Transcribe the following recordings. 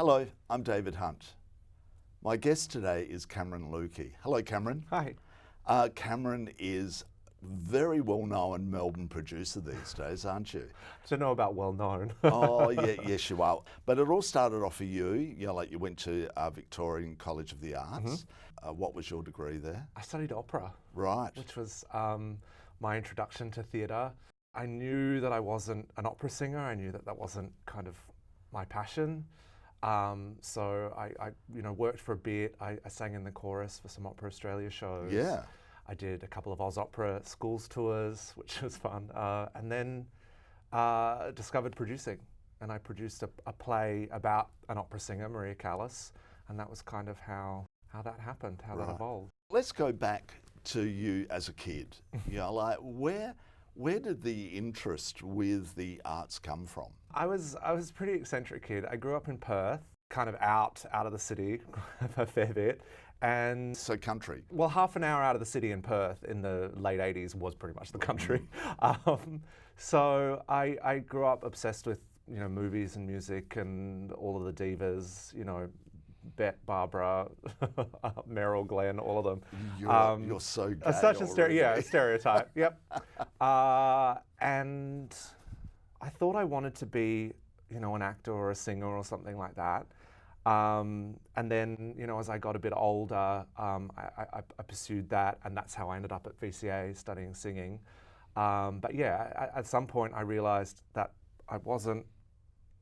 Hello, I'm David Hunt. My guest today is Cameron Lukey. Hello, Cameron. Hi. Cameron is very well-known Melbourne producer these days, aren't you? Don't know about well-known. Oh, yeah, yes, you are. But it all started off for you. Like you went to Victorian College of the Arts. What was your degree there? I studied opera. Right. Which was my introduction to theatre. I knew that I wasn't an opera singer. I knew that that wasn't kind of my passion. So I worked for a bit. I sang in the chorus for some Opera Australia shows. Yeah. I did a couple of Oz Opera schools tours, which was fun. And then discovered producing. And I produced a play about an opera singer, Maria Callas. And that was kind of how that happened, how that evolved. Let's go back to you as a kid. Like where did the interest with the arts come from? I was a pretty eccentric kid. I grew up in Perth, kind of out of the city a fair bit. And so country. Well, half an hour out of the city in Perth in the late 80s was pretty much the country. So I grew up obsessed with, movies and music and all of the divas, Bet, Barbara, Meryl, Glenn, all of them. You're so gay such a stereotype, yep. And I thought I wanted to be, an actor or a singer or something like that. And then, as I got a bit older, I pursued that, and that's how I ended up at VCA studying singing. But yeah, at some point I realized that I wasn't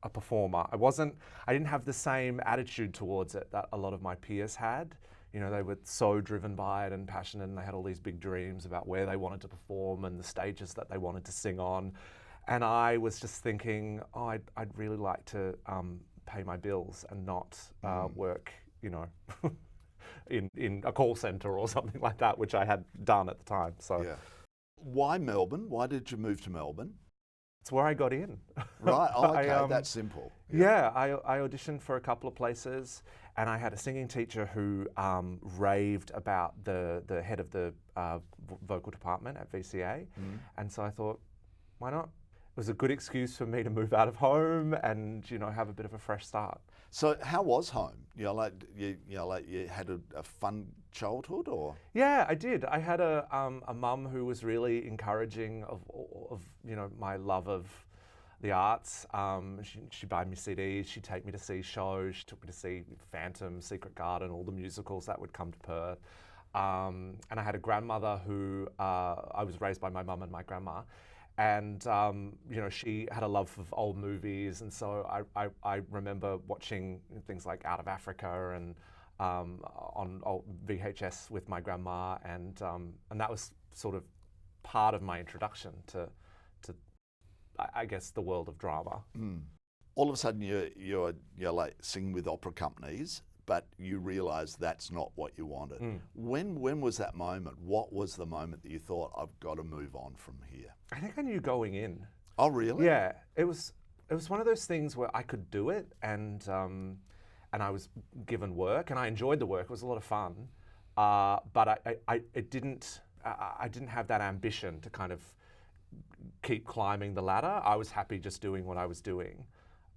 a performer. I didn't have the same attitude towards it that a lot of my peers had. They were so driven by it and passionate, and they had all these big dreams about where they wanted to perform and the stages that they wanted to sing on. And I was just thinking, I'd really like to pay my bills and not work, in a call center or something like that, which I had done at the time. So, yeah. Why Melbourne? Why did you move to Melbourne? It's where I got in. Right. Oh, okay. That's simple. Yeah. I auditioned for a couple of places, and I had a singing teacher who raved about the head of the vocal department at VCA, and so I thought, why not? It was a good excuse for me to move out of home and have a bit of a fresh start. So how was home? You had a fun childhood, or? Yeah, I did. I had a mum who was really encouraging of my love of the arts. She'd buy me CDs. She'd take me to see shows. She took me to see Phantom, Secret Garden, all the musicals that would come to Perth. And I had a grandmother who I was raised by my mum and my grandma. And, she had a love of old movies. And so I remember watching things like Out of Africa and on old VHS with my grandma. And that was sort of part of my introduction to I guess, the world of drama. All of a sudden you're like singing with opera companies, but you realise that's not what you wanted. When was that moment? What was the moment that you thought, I've got to move on from here? I think I knew going in. Oh, really? Yeah, it was one of those things where I could do it, and I was given work, and I enjoyed the work. It was a lot of fun, but I didn't have that ambition to kind of keep climbing the ladder. I was happy just doing what I was doing.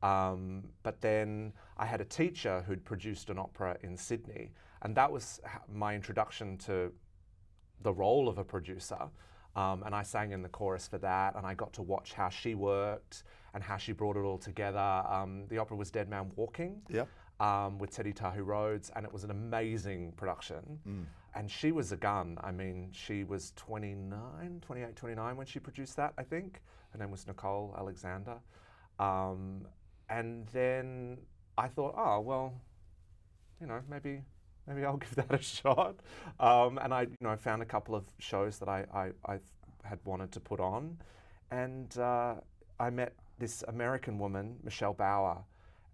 But then I had a teacher who'd produced an opera in Sydney, and that was my introduction to the role of a producer. And I sang in the chorus for that, and I got to watch how she worked and how she brought it all together. The opera was Dead Man Walking, with Teddy Tahu Rhodes, and it was an amazing production. And she was a gun. I mean, she was 28, 29 when she produced that, I think. Her name was Nicole Alexander. And then I thought, oh, well, maybe I'll give that a shot. And I found a couple of shows that I had wanted to put on. And I met this American woman, Michelle Bauer,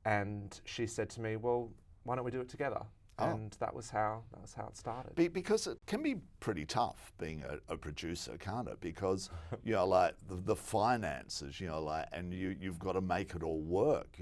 and she said to me, well, why don't we do it together? And that was how it started. Because it can be pretty tough being a producer, can't it? Because like the finances, and you've got to make it all work,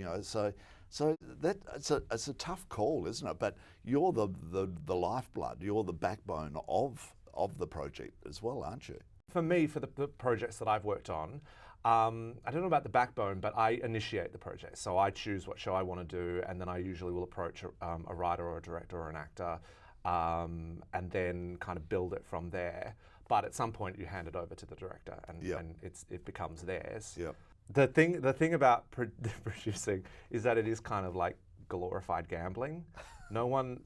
So that it's a tough call, isn't it? But you're the lifeblood, you're the backbone of the project as well, aren't you? For me, for the projects that I've worked on, I don't know about the backbone, but I initiate the project. So I choose what show I want to do, and then I usually will approach a writer or a director or an actor, and then kind of build it from there. But at some point, you hand it over to the director, and it becomes theirs. Yep. The thing about producing is that it is kind of like glorified gambling. No one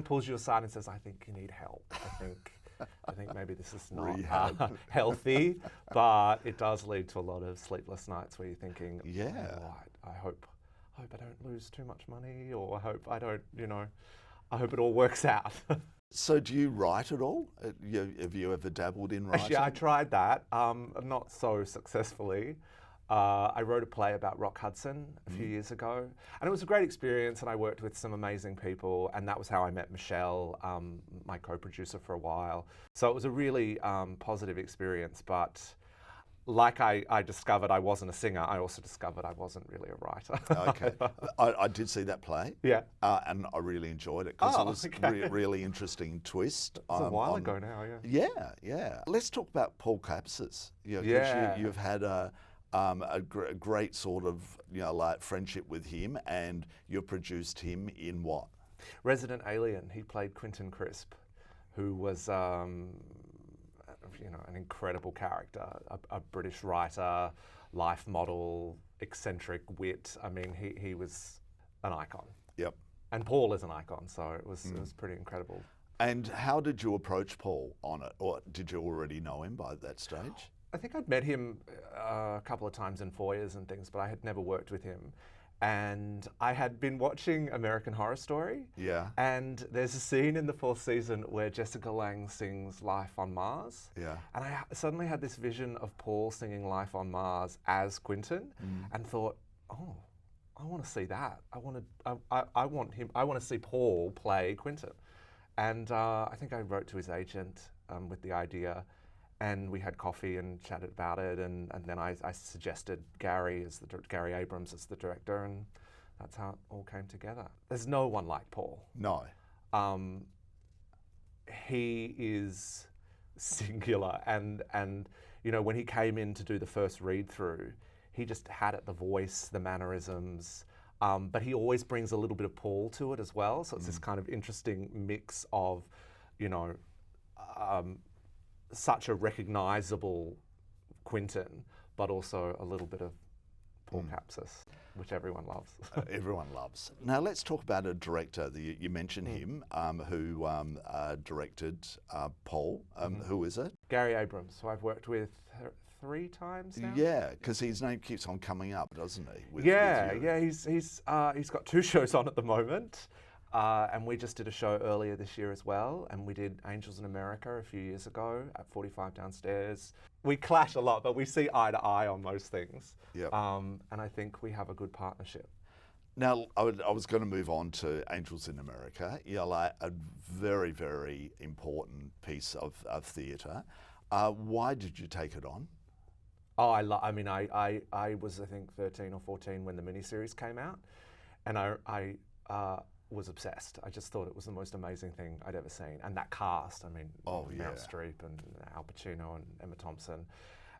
pulls you aside and says, "I think you need help. I think maybe this is not healthy," but it does lead to a lot of sleepless nights where you're thinking, "Oh, I hope I don't lose too much money, or I hope I don't, I hope it all works out." So do you write at all? Have you ever dabbled in writing? Actually, I tried that, not so successfully. I wrote a play about Rock Hudson a few years ago, and it was a great experience, and I worked with some amazing people, and that was how I met Michelle, my co-producer for a while. So it was a really positive experience, but like I discovered I wasn't a singer, I also discovered I wasn't really a writer. Okay. I did see that play. Yeah. And I really enjoyed it because it was a really interesting twist. It's a while ago now, Yeah. Let's talk about Paul Capsis. You've had a great sort of, like friendship with him, and you've produced him in what? Resident Alien. He played Quentin Crisp, who was an incredible character, a British writer, life model, eccentric wit. I mean, he was an icon. Yep. And Paul is an icon, so it was pretty incredible. And how did you approach Paul on it, or did you already know him by that stage? I think I'd met him a couple of times in foyers and things, but I had never worked with him. And I had been watching American Horror Story. Yeah. And there's a scene in the 4th season where Jessica Lange sings Life on Mars. Yeah. And I suddenly had this vision of Paul singing Life on Mars as Quentin, and thought, oh, I want to see that. I want to see Paul play Quentin. And I think I wrote to his agent with the idea. And we had coffee and chatted about it, and then I suggested Gary Abrams as the director, and that's how it all came together. There's no one like Paul. No. He is singular, and when he came in to do the first read through, he just had it, the voice, the mannerisms, but he always brings a little bit of Paul to it as well. So it's this kind of interesting mix of, such a recognisable Quentin, but also a little bit of Paul Capsis, which everyone loves. Everyone loves. Now let's talk about a director. You mentioned him, who directed Paul. Who is it? Gary Abrams, who I've worked with 3 times now. Yeah, because his name keeps on coming up, doesn't he? With He's got 2 shows on at the moment. And we just did a show earlier this year as well, and we did Angels in America a few years ago at 45 Downstairs. We clash a lot, but we see eye to eye on most things. Yep. And I think we have a good partnership. Now, I was going to move on to Angels in America. Like a very, very important piece of theatre. Why did you take it on? Oh, I was, I think, 13 or 14 when the miniseries came out, and I was obsessed. I just thought it was the most amazing thing I'd ever seen. And that cast, Meryl Streep and Al Pacino and Emma Thompson.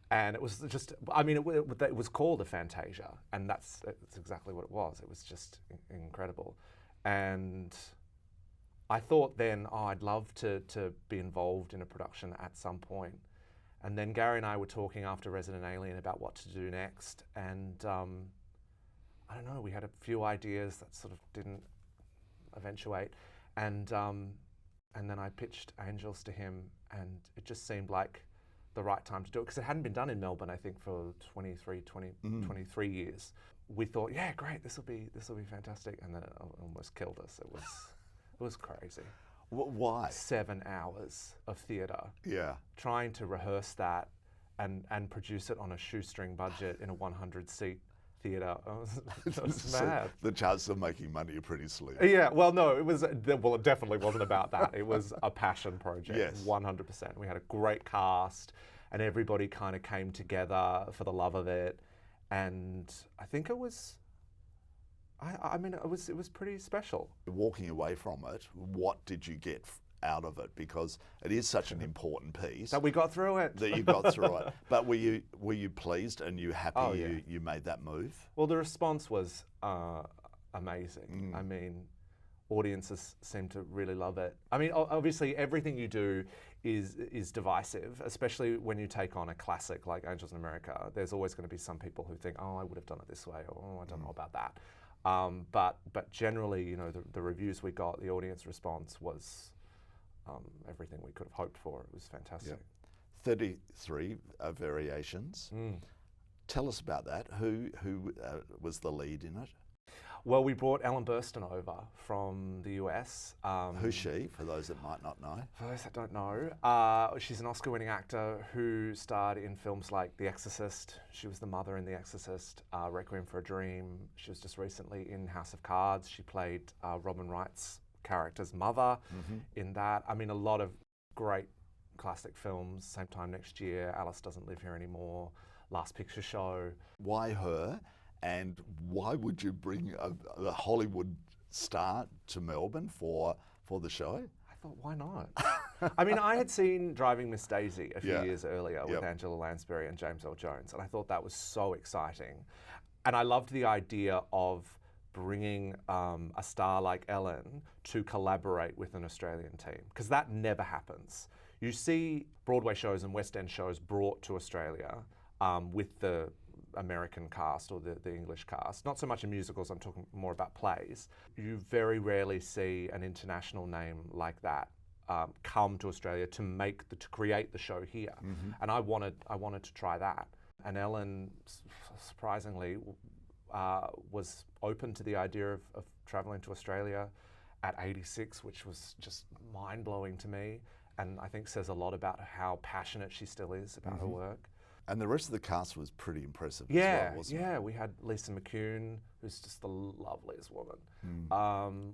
And it was just, it was called a Fantasia, and that's exactly what it was. It was just incredible. And I thought then, I'd love to be involved in a production at some point. And then Gary and I were talking after Resident Alien about what to do next. And I don't know, we had a few ideas that sort of didn't eventuate, and then I pitched Angels to him, and it just seemed like the right time to do it, because it hadn't been done in Melbourne, I think, for 23 years. We thought, yeah, great, this will be fantastic, and then it almost killed us. It was crazy. Why? 7 hours of theatre. Yeah. Trying to rehearse that and produce it on a shoestring budget in a 100-seat theatre. It was mad. The chances of making money are pretty slim. Yeah, well, no, it definitely wasn't about that. It was a passion project, yes. 100%. We had a great cast, and everybody kind of came together for the love of it. And I think it was, it was pretty special. Walking away from it, what did you get out of it, because it is such an important piece That we got through it. that you got through it. But were you pleased and you happy Oh, yeah. you made that move? Well, the response was amazing. I mean, audiences seem to really love it. I mean, obviously, everything you do is divisive, especially when you take on a classic like Angels in America. There's always going to be some people who think, oh, I would have done it this way, or oh, I don't know about that. But generally, you know, the reviews we got, the audience response was everything we could have hoped for. It was fantastic. 33 variations. Tell us about that. Who was the lead in it? Well, we brought Ellen Burstyn over from the US. Who's she, for those that might not know? For those that don't know, she's an Oscar-winning actor who starred in films like The Exorcist. She was the mother in The Exorcist, Requiem for a Dream. She was just recently in House of Cards. She played Robin Wright's character's mother in that. I mean, a lot of great classic films. Same time next year, Alice Doesn't Live Here Anymore, Last Picture Show. Why her? And why would you bring a Hollywood star to Melbourne for the show? I thought, why not? I mean, I had seen Driving Miss Daisy a few years earlier with Angela Lansbury and James Earl Jones, and I thought that was so exciting. And I loved the idea of bringing a star like Ellen to collaborate with an Australian team, because that never happens. You see Broadway shows and West End shows brought to Australia with the American cast or the English cast, not so much in musicals, I'm talking more about plays. You very rarely see an international name like that come to Australia to create the show here. And I wanted to try that. And Ellen, surprisingly, was open to the idea of traveling to Australia at 86, which was just mind-blowing to me, and I think says a lot about how passionate she still is about her work. And the rest of the cast was pretty impressive as well, wasn't it? Yeah, we had Lisa McCune, who's just the loveliest woman.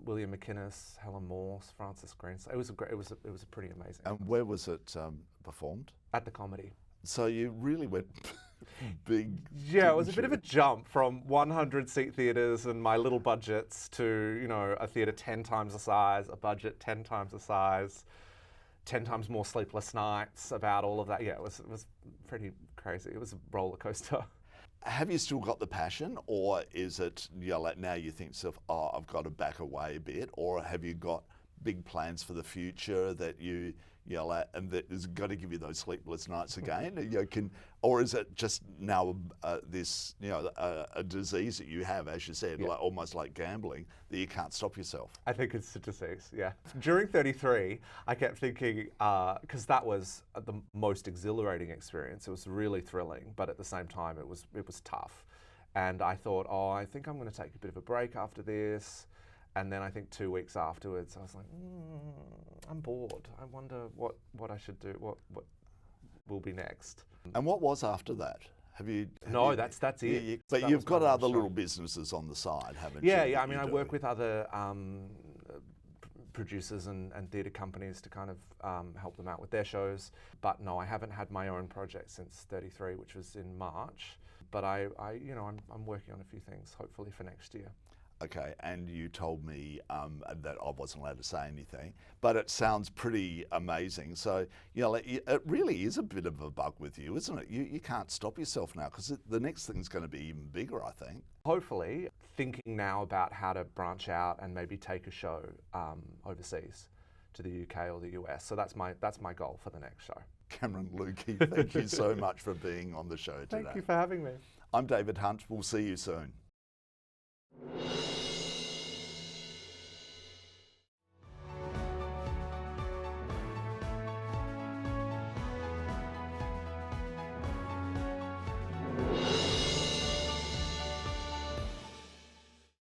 William McInnes, Helen Morse, Frances Green. So it was a pretty amazing. And where was it performed? At the Comedy. So you really went big. Yeah, it was a bit of a jump from 100-seat theatres and my little budgets to, you know, a theatre 10 times the size, a budget 10 times the size, 10 times more sleepless nights, about all of that. Yeah, it was pretty crazy. It was a roller coaster. Have you still got the passion, or is it, you know, like now you think to yourself, oh, I've got to back away a bit, or have you got big plans for the future that you know, and that is going to give you those sleepless nights again? You know, or is it just now this, you know, a disease that you have, as you said, like almost like gambling, that you can't stop yourself? I think it's a disease, yeah. During 33, I kept thinking, because that was the most exhilarating experience. It was really thrilling, but at the same time, it was tough. And I thought, oh, I think I'm going to take a bit of a break after this. And then I think 2 weeks afterwards, I was like, I'm bored. I wonder what I should do, what will be next. And what was after that? No, that's it. But you've got other little businesses on the side, haven't you? Yeah. I mean, I work with other producers and theatre companies to kind of help them out with their shows. But no, I haven't had my own project since 33, which was in March. But I'm working on a few things, hopefully for next year. Okay, and you told me that I wasn't allowed to say anything, but it sounds pretty amazing. So, you know, it really is a bit of a bug with you, isn't it? You can't stop yourself now, because the next thing's going to be even bigger, I think. Hopefully, thinking now about how to branch out and maybe take a show overseas to the UK or the US. So that's my goal for the next show. Cameron Lukey, thank you so much for being on the show today. Thank you for having me. I'm David Hunt. We'll see you soon.